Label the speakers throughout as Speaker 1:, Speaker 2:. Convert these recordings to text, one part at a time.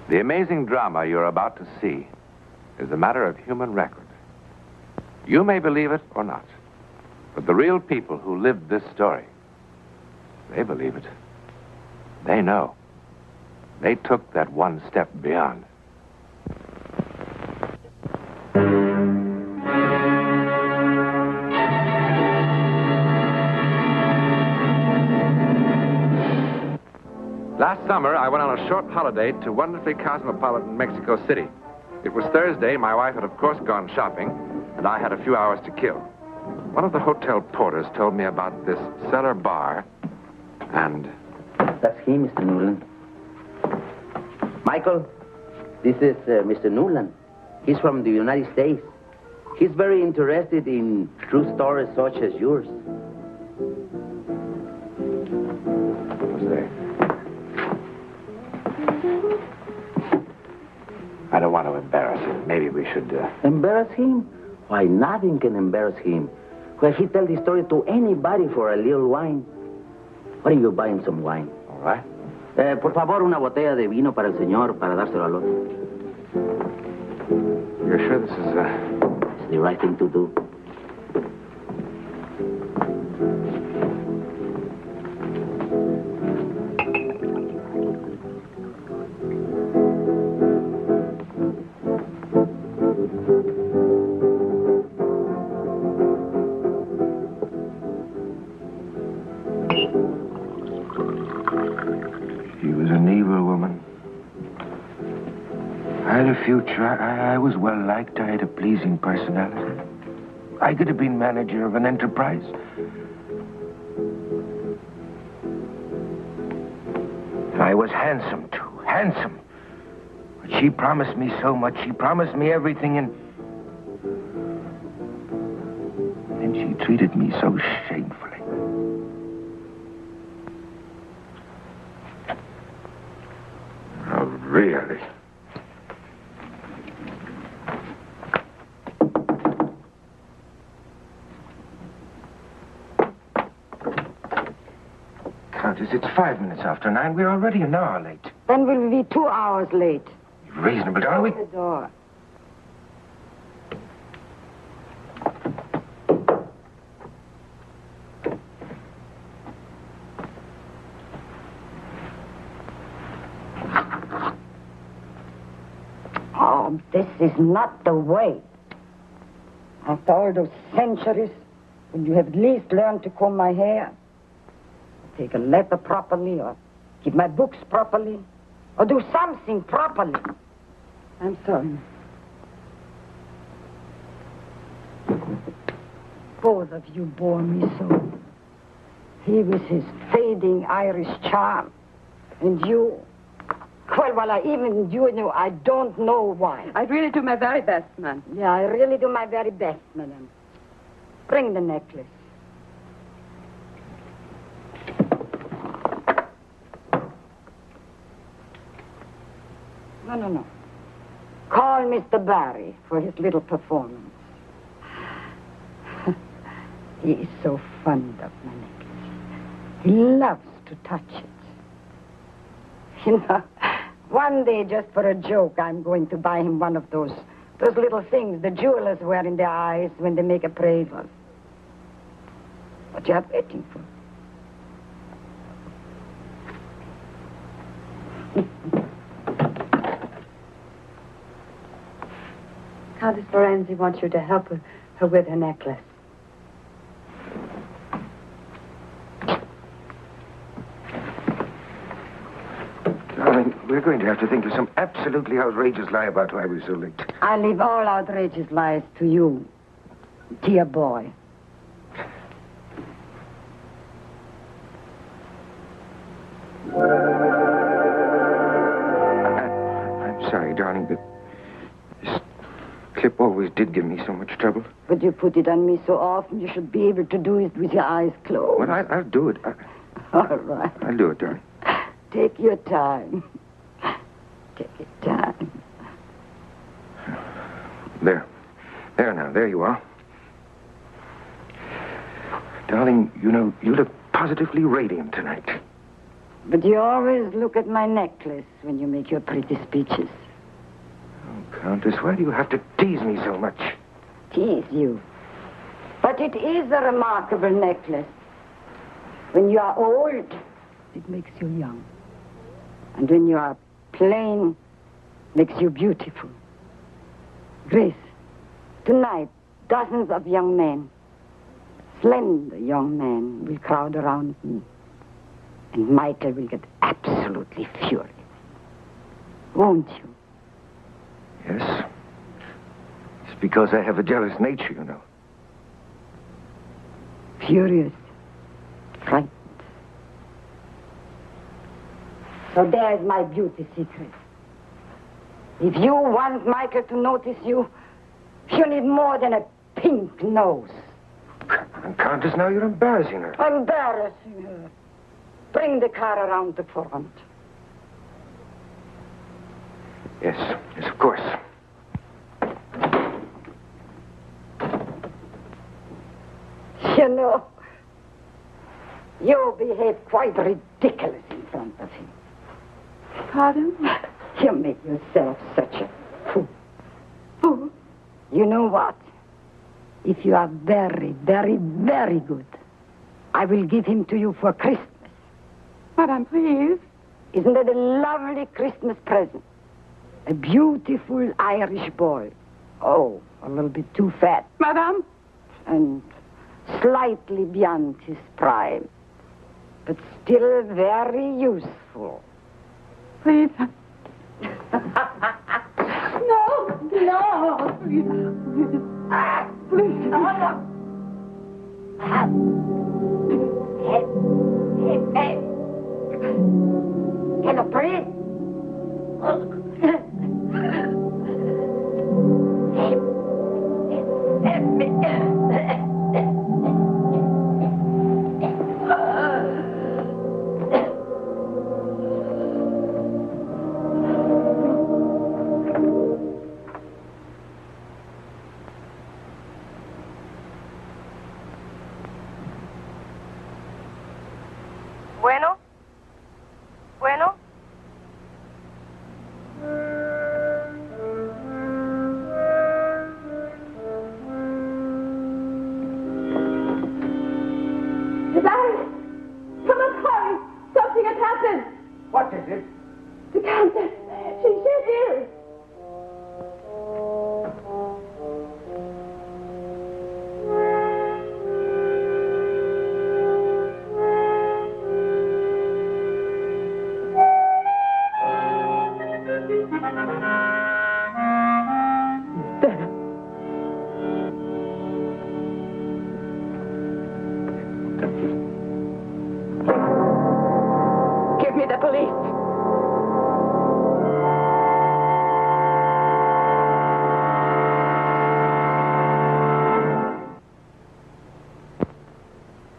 Speaker 1: The amazing drama you're about to see is a matter of human record. You may believe it or not, but the real people who lived this story, they believe it. They know. They took that one step beyond. Last summer, I went on a short holiday to wonderfully cosmopolitan Mexico City. It was Thursday. My wife had, of course, gone shopping, and I had a few hours to kill. One of the hotel porters told me about this cellar bar, and...
Speaker 2: That's he, Mr. Newland. Michael, this is Mr. Newland. He's from the United States. He's very interested in true stories such as yours.
Speaker 1: What's there? I don't want to embarrass him. Maybe we should...
Speaker 2: Embarrass him? Why, nothing can embarrass him. Well, he tell the story to anybody for a little wine. Why don't you buy him some wine?
Speaker 1: All right.
Speaker 2: Por favor, una botella de vino para el señor, para dárselo al otro.
Speaker 1: You're sure this is,
Speaker 2: It's the right thing to do.
Speaker 3: Future. I was well liked. I had a pleasing personality. I could have been manager of an enterprise. I was handsome, too. Handsome. But she promised me so much. She promised me everything, and she treated me so shamefully.
Speaker 1: Oh, really?
Speaker 3: It's 5 minutes after 9. We're already an hour late.
Speaker 4: Then we'll be 2 hours late.
Speaker 3: Reasonable, darling.
Speaker 4: Open the door. Oh, this is not the way. After all those centuries, would you have at least learned to comb my hair? Take a letter properly, or keep my books properly, or do something properly. I'm sorry. Both of you bore me so. He with his fading Irish charm, and you... Well, even you know, I don't know why.
Speaker 5: I really do my very best, ma'am.
Speaker 4: Yeah, I really do my very best, madam. Bring the necklace. No. Call Mr. Barry for his little performance. He is so fond of my necklace. He loves to touch it. You know, one day, just for a joke, I'm going to buy him one of those little things the jewelers wear in their eyes when they make appraisals. What you are waiting for?
Speaker 5: Countess Lorenzi wants you to help her with her necklace.
Speaker 3: Darling, we're going to have to think of some absolutely outrageous lie about why we're so late.
Speaker 4: I leave all outrageous lies to you, dear boy.
Speaker 3: I'm sorry, darling, but this clip always did give me so much trouble.
Speaker 4: But you put it on me so often, you should be able to do it with your eyes closed.
Speaker 3: Well, I'll do it.
Speaker 4: All right.
Speaker 3: I'll do it, darling.
Speaker 4: Take your time. Take your time.
Speaker 3: There. There now. There you are. Darling, you know, you look positively radiant tonight.
Speaker 4: But you always look at my necklace when you make your pretty speeches.
Speaker 3: Oh, Countess, why do you have to tease me so much?
Speaker 4: Tease you. But it is a remarkable necklace. When you are old, it makes you young. And when you are plain, makes you beautiful. Grace, tonight, dozens of young men, slender young men, will crowd around me. And Michael will get absolutely furious. Won't you?
Speaker 3: Yes. It's because I have a jealous nature, you know.
Speaker 4: Furious. Frightened. So there's my beauty secret. If you want Michael to notice you, you need more than a pink nose.
Speaker 3: Countess, now you're embarrassing her.
Speaker 4: Embarrassing her. Bring the car around the front.
Speaker 3: Yes, of course.
Speaker 4: You know, you behave quite ridiculous in front of him.
Speaker 5: Pardon?
Speaker 4: You make yourself such a fool. Fool? You know what? If you are very, very, very good, I will give him to you for Christmas.
Speaker 5: Madame, please.
Speaker 4: Isn't that a lovely Christmas present? A beautiful Irish boy. Oh, a little bit too fat.
Speaker 5: Madame?
Speaker 4: And slightly beyond his prime. But still very useful.
Speaker 5: Please. No. No. Please. Please.
Speaker 4: No. Hey. Can you breathe?
Speaker 6: Bueno.
Speaker 5: Larry, come and hurry. Something has happened.
Speaker 3: What is it?
Speaker 5: The Countess. She's ill. Give me the police.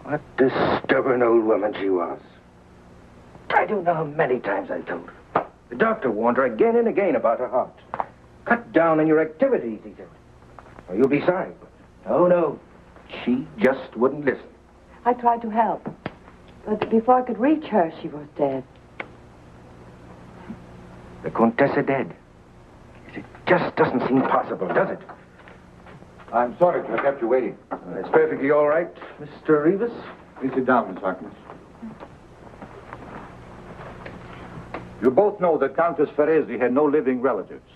Speaker 3: What a stubborn old woman she was. I don't know how many times I told her. The doctor warned her again and again about her heart. Cut down on your activities, he said. Or you'll be sorry. But no. She just wouldn't listen.
Speaker 5: I tried to help. But before I could reach her, she was dead.
Speaker 3: The Contessa dead. It just doesn't seem possible, does it?
Speaker 1: I'm sorry to have kept you waiting.
Speaker 3: It's perfectly all right, Mr. Rivas.
Speaker 7: Please sit down, Miss Harkness. You both know that Countess Ferresi had no living relatives.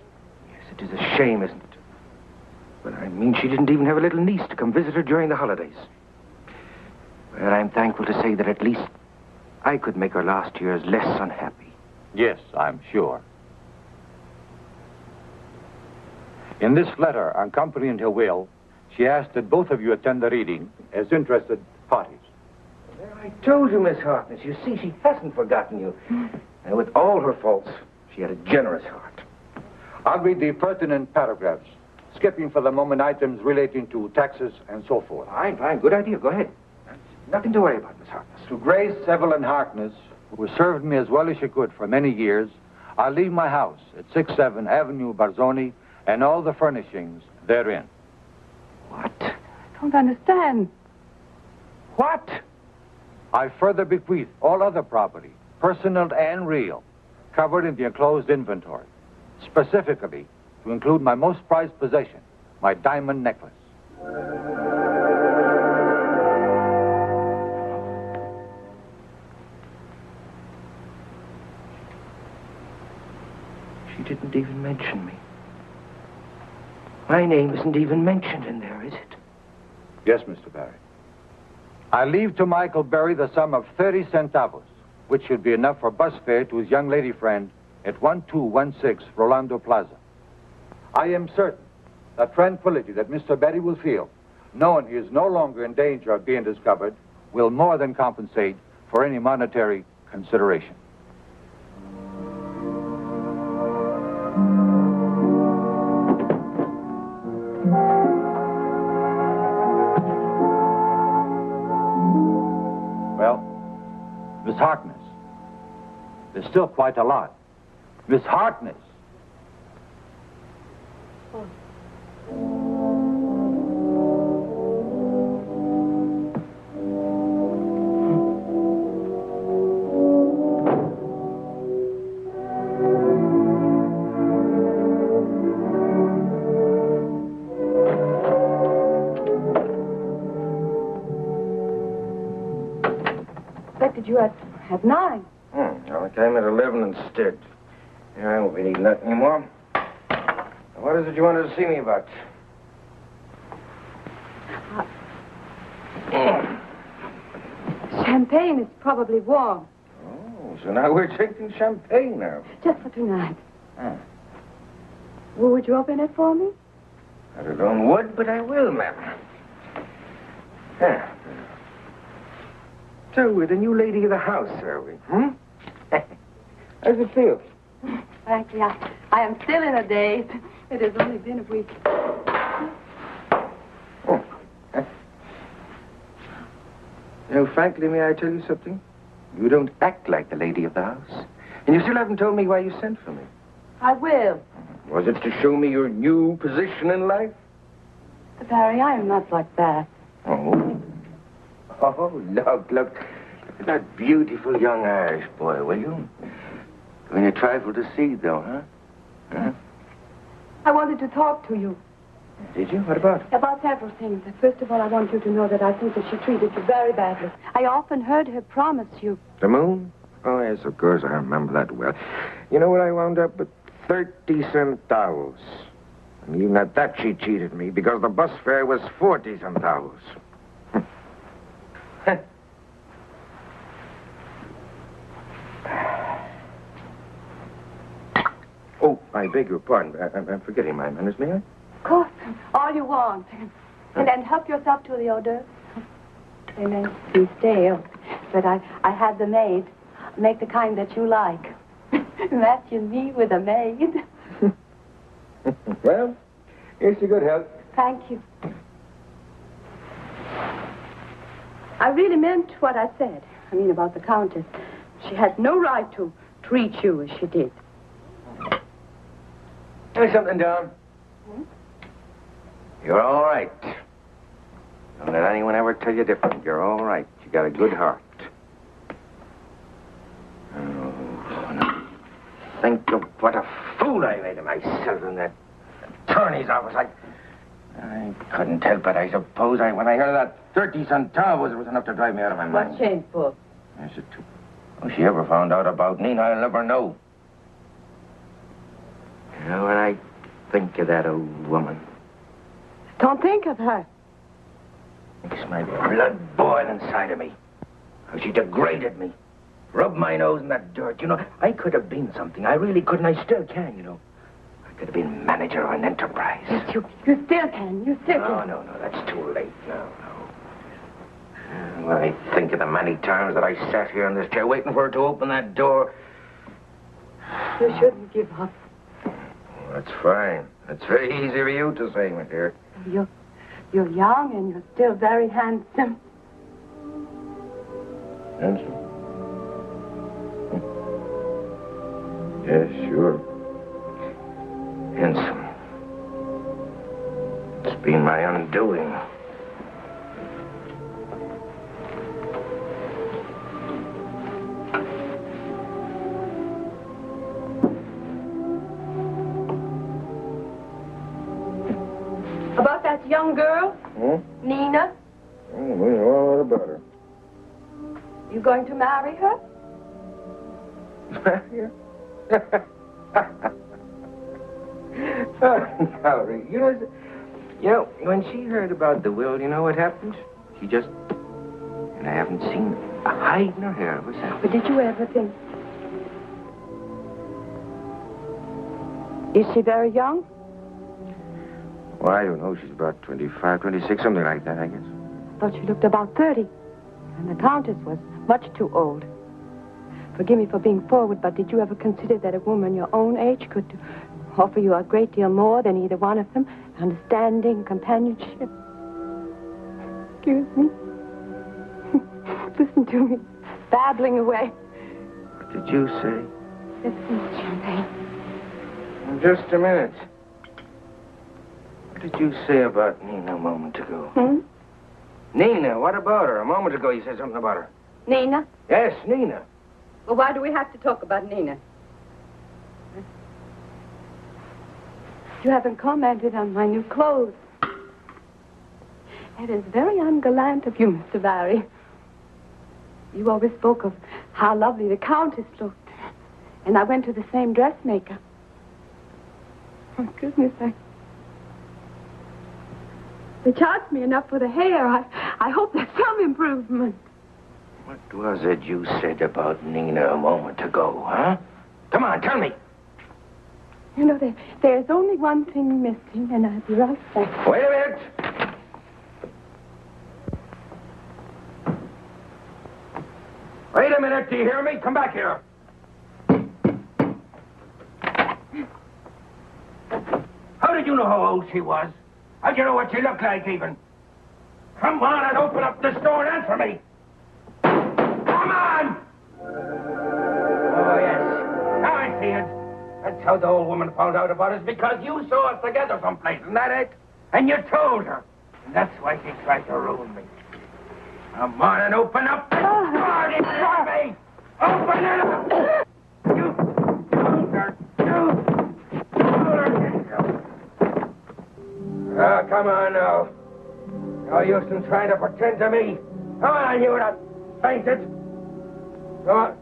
Speaker 3: Yes, it is a shame, isn't it? But I mean, she didn't even have a little niece to come visit her during the holidays. Well, I'm thankful to say that at least I could make her last years less unhappy.
Speaker 7: Yes, I'm sure. In this letter accompanying her will, she asked that both of you attend the reading as interested parties.
Speaker 3: Well, I told you, Miss Harkness. You see, she hasn't forgotten you. And with all her faults, she had a generous heart.
Speaker 7: I'll read the pertinent paragraphs, skipping for the moment items relating to taxes and so forth.
Speaker 3: Fine. Good idea. Go ahead. Nothing to worry about, Miss Harkness.
Speaker 7: To Grace Evelyn Harkness, who served me as well as she could for many years, I'll leave my house at 67 Avenue Barzoni and all the furnishings therein.
Speaker 3: What?
Speaker 5: I don't understand.
Speaker 3: What?
Speaker 7: I further bequeath all other property, personal and real, covered in the enclosed inventory, specifically to include my most prized possession, my diamond necklace.
Speaker 3: She didn't even mention me. My name isn't even mentioned in there, is it?
Speaker 7: Yes, Mr. Barry. I leave to Michael Berry the sum of 30 centavos, which should be enough for bus fare to his young lady friend at 1216 Rolando Plaza. I am certain the tranquility that Mr. Berry will feel, knowing he is no longer in danger of being discovered, will more than compensate for any monetary consideration. Well, Miss Harkness, there's still quite a lot. Miss Harkness.
Speaker 5: Expected you at 9.
Speaker 3: Well, I came at 11 instead. Yeah, I won't be needing that anymore. What is it you wanted to see me about?
Speaker 5: Champagne is probably warm.
Speaker 3: Oh, so now we're drinking champagne now.
Speaker 5: Just for tonight. Well, would you open it for me?
Speaker 3: I don't would, but I will, ma'am. Yeah. So we're the new lady of the house, are we? How's it feel?
Speaker 5: Frankly, I am still in a daze. It has only been a week.
Speaker 3: Frankly, may I tell you something? You don't act like the lady of the house. And you still haven't told me why you sent for me.
Speaker 5: I will.
Speaker 3: Was it to show me your new position in life?
Speaker 5: But Barry, I am not like that.
Speaker 3: Oh. Oh, look at that beautiful young Irish boy, will you? When you trifle to see, though, huh?
Speaker 5: I wanted to talk to you.
Speaker 3: Did you? What about?
Speaker 5: About several things. First of all, I want you to know that I think that she treated you very badly. I often heard her promise you.
Speaker 3: The moon? Oh, yes, of course, I remember that well. You know what, I wound up with 30 centavos. And even at that, she cheated me, because the bus fare was 40 centavos. Oh, I beg your pardon. I'm forgetting my manners, may I?
Speaker 5: Of course. All you want. And then help yourself to the hors d'oeuvres. They may be stale, but I had the maid make the kind that you like. Imagine me with a maid.
Speaker 3: Well, here's your good health.
Speaker 5: Thank you. I really meant what I said. I mean, about the Countess. She had no right to treat you as she did.
Speaker 3: Tell me something, Don. You're all right. Don't let anyone ever tell you different. You're all right. You got a good heart. Oh, no. Think of what a fool I made of myself in that attorney's office. I couldn't help it, I suppose. When I heard of that 30 centavos, it was enough to drive me out of my mind.
Speaker 5: What's shameful?
Speaker 3: Yes, it too. If she ever found out about me, I'll never know. You know, when I think of that old woman,
Speaker 5: Don't think of her.
Speaker 3: makes my blood boil inside of me. How she degraded me. Rubbed my nose in that dirt. You know, I could have been something. I really could, and I still can, you know. I could have been manager of an enterprise.
Speaker 5: Yes, you still can. You still can.
Speaker 3: No, that's too late. No. When I think of the many times that I sat here in this chair waiting for her to open that door.
Speaker 5: You shouldn't give up.
Speaker 3: That's fine. It's very easy for you to say, my dear.
Speaker 5: You're young and you're still very handsome.
Speaker 3: Handsome? Yes, sure. Handsome. It's been my undoing.
Speaker 5: nice young girl?
Speaker 3: Hmm?
Speaker 5: Nina?
Speaker 3: Oh, we know all about her.
Speaker 5: You going to marry her?
Speaker 3: Oh, Valerie, when she heard about the will, you know what happened? She just... And I haven't seen a hide nor hair of herself.
Speaker 5: But did you ever think... Is she very young?
Speaker 3: Well, I don't know. She's about 25, 26, something like that, I guess.
Speaker 5: I thought she looked about 30. And the Countess was much too old. Forgive me for being forward, but did you ever consider that a woman your own age could offer you a great deal more than either one of them? Understanding, companionship. Excuse me. Listen to me. Babbling away.
Speaker 3: What did you say?
Speaker 5: Listen, Champagne.
Speaker 3: Just a minute. What did you say about Nina a moment ago? Nina, what about her? A moment ago you said something about her.
Speaker 5: Nina?
Speaker 3: Yes, Nina.
Speaker 5: Well, why do we have to talk about Nina? You haven't commented on my new clothes. It is very ungallant of you, Mr. Barry. You always spoke of how lovely the Countess looked. And I went to the same dressmaker. Oh, goodness, they charged me enough for the hair. I hope there's some improvement.
Speaker 3: What was it you said about Nina a moment ago, huh? Come on, tell me.
Speaker 5: You know, there's only one thing missing, and I'll be right back.
Speaker 3: Wait a minute. Wait a minute, do you hear me? Come back here. How did you know how old she was? How'd you know what she looked like, even? Come on and open up this door and answer me. Come on! Oh, yes. Now I see it. That's how the old woman found out about us, because you saw us together someplace, isn't that it? And you told her. And that's why she tried to ruin me. Come on and open up this door, you hear me? Open it up! You told her. Oh, come on now. No use in trying to pretend to me. Come on, you that fainted. Come on.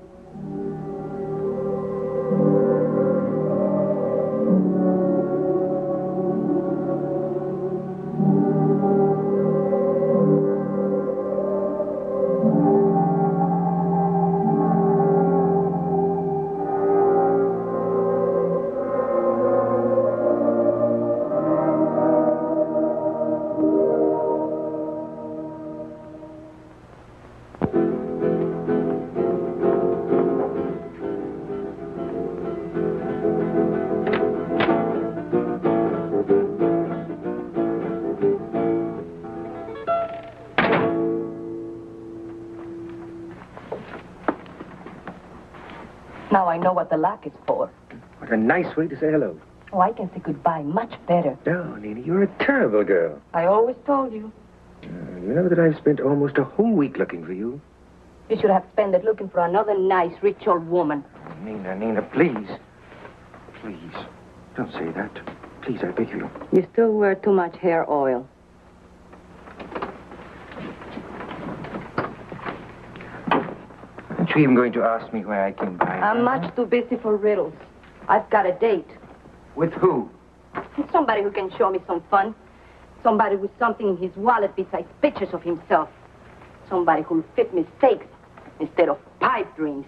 Speaker 5: Now I know what the lock is for.
Speaker 3: What a nice way to say hello.
Speaker 5: Oh, I can say goodbye much better.
Speaker 3: No, Nina, you're a terrible girl.
Speaker 5: I always told you.
Speaker 3: You know that I've spent almost a whole week looking for you?
Speaker 5: You should have spent it looking for another nice, rich old woman.
Speaker 3: Nina, please. Please, don't say that. Please, I beg you.
Speaker 5: You still wear too much hair oil.
Speaker 3: Aren't you even going to ask me why I came by?
Speaker 5: I'm much too busy for riddles. I've got a date.
Speaker 3: With who?
Speaker 5: Somebody who can show me some fun. Somebody with something in his wallet besides pictures of himself. Somebody who'll fit mistakes instead of pipe dreams.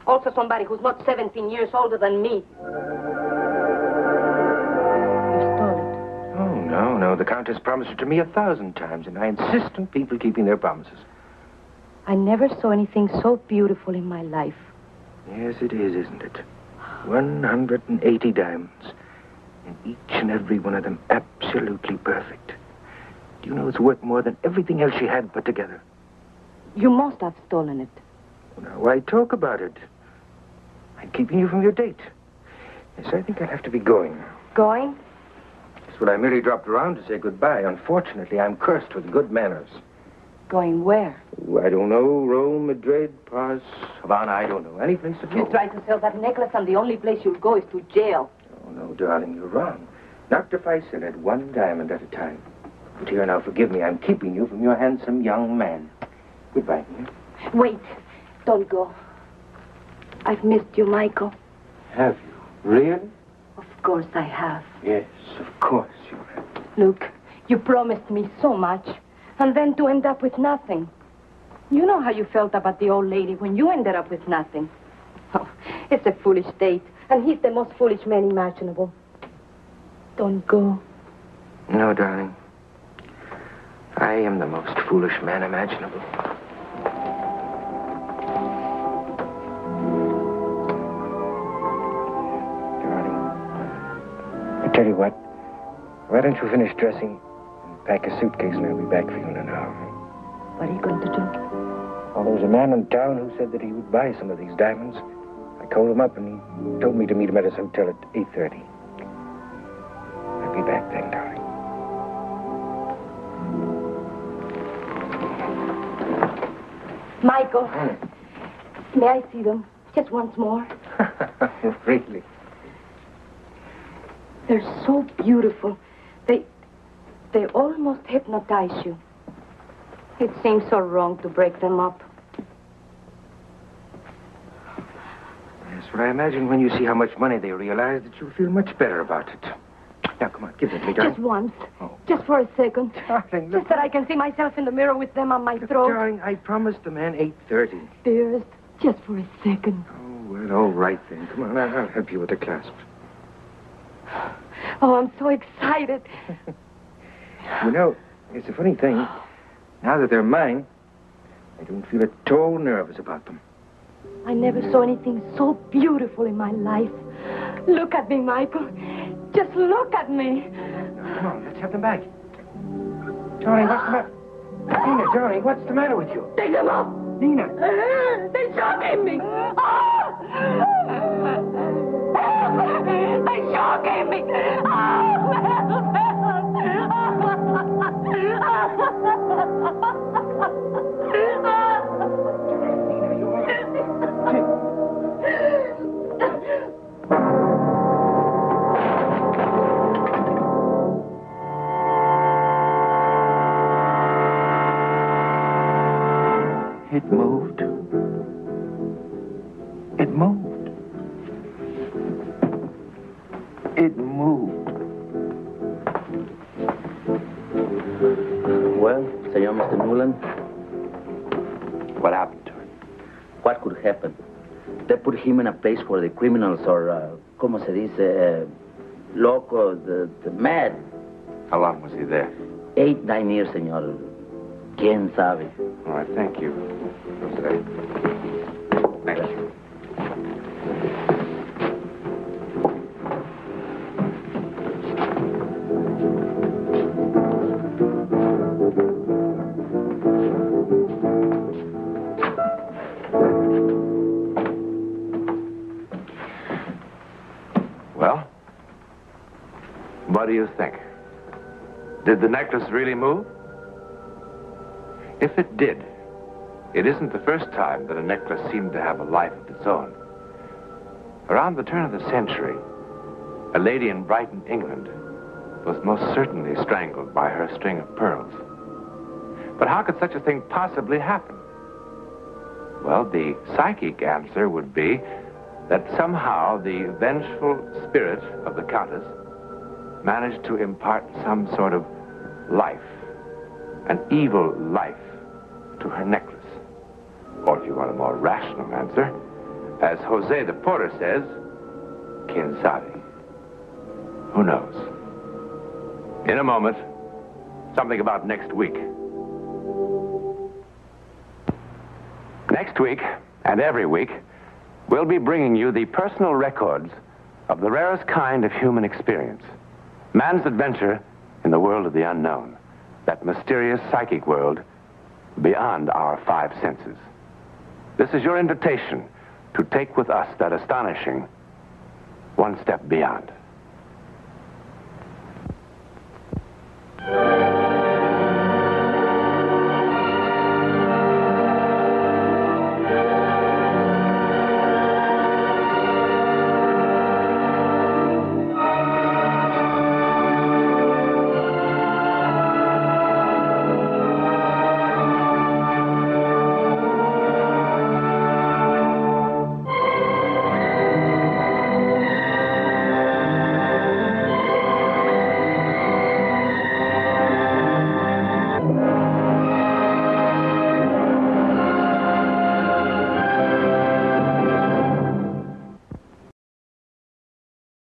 Speaker 5: Also somebody who's not 17 years older than me. You stole it.
Speaker 3: Oh, no. The Countess promised it to me 1,000 times, and I insist on people keeping their promises.
Speaker 5: I never saw anything so beautiful in my life.
Speaker 3: Yes, it is, isn't it? 180 diamonds. And each and every one of them absolutely perfect. Do you know it's worth more than everything else she had put together?
Speaker 5: You must have stolen it.
Speaker 3: Now, why talk about it? I'm keeping you from your date. Yes, I think I'll have to be going.
Speaker 5: Going?
Speaker 3: Yes, well, I merely dropped around to say goodbye. Unfortunately, I'm cursed with good manners.
Speaker 5: Going where?
Speaker 3: Oh, I don't know. Rome, Madrid, Paris, Havana, I don't know. Any place at all.
Speaker 5: You tried to sell that necklace, and the only place you'll go is to jail.
Speaker 3: Oh, no, darling, you're wrong. Not if I sell it one diamond at a time. But here now, forgive me. I'm keeping you from your handsome young man. Goodbye, Nina.
Speaker 5: Wait. Don't go. I've missed you, Michael.
Speaker 3: Have you? Really?
Speaker 5: Of course I have.
Speaker 3: Yes, of course you have.
Speaker 5: Look, you promised me so much, and then to end up with nothing. You know how you felt about the old lady when you ended up with nothing. Oh, it's a foolish date, and he's the most foolish man imaginable. Don't go.
Speaker 3: No, darling. I am the most foolish man imaginable. Darling, I tell you what. Why don't you finish dressing and pack a suitcase, and I'll be back for you in an hour.
Speaker 5: What are you going to do?
Speaker 3: Well, there was a man in town who said that he would buy some of these diamonds. I called him up, and he told me to meet him at his hotel at 8:30. I'll be back then, darling.
Speaker 5: Michael, may I see them just once more?
Speaker 3: Really?
Speaker 5: They're so beautiful. They almost hypnotize you. It seems so wrong to break them up.
Speaker 3: Yes, but I imagine when you see how much money they realize that you'll feel much better about it. Now, come on, give them to me, darling.
Speaker 5: Just once.
Speaker 3: Oh.
Speaker 5: Just for a second.
Speaker 3: Darling, look.
Speaker 5: Just that I can see myself in the mirror with them on my throat.
Speaker 3: Darling, I promised the man 8:30.
Speaker 5: Dearest, just for a second.
Speaker 3: Oh, well, all right then. Come on, I'll help you with the clasp.
Speaker 5: Oh, I'm so excited.
Speaker 3: You know, it's a funny thing. Now that they're mine, I don't feel at all nervous about them.
Speaker 5: I never saw anything so beautiful in my life. Look at me, Michael. Just look at me.
Speaker 3: Now, come on, let's have them back. Darling, what's the matter? Nina, darling, what's the matter with you?
Speaker 5: Take them off.
Speaker 3: Nina.
Speaker 5: They're shocking me. They're shocking me.
Speaker 3: It moved. It moved. It moved.
Speaker 2: Well, Senor Mr. Newland,
Speaker 1: What happened to her?
Speaker 2: what could happen? They put him in a place where the criminals are, como se dice, loco, the mad.
Speaker 1: How long was he there?
Speaker 2: 8-9 years, senor. ¿Quién sabe?
Speaker 1: All right, thank you, Jose. Thank you. Well, what do you think? Did the necklace really move? If it did, it isn't the first time that a necklace seemed to have a life of its own. Around the turn of the century, a lady in Brighton, England, was most certainly strangled by her string of pearls. But how could such a thing possibly happen? Well, the psychic answer would be that somehow the vengeful spirit of the Countess managed to impart some sort of life, an evil life, to her necklace. Or if you want a more rational answer, as Jose the porter says, quien sabe? Who knows? In a moment, something about next week. Next week, and every week, we'll be bringing you the personal records of the rarest kind of human experience. Man's adventure in the world of the unknown. That mysterious psychic world beyond our 5 senses. This is your invitation to take with us that astonishing one step beyond.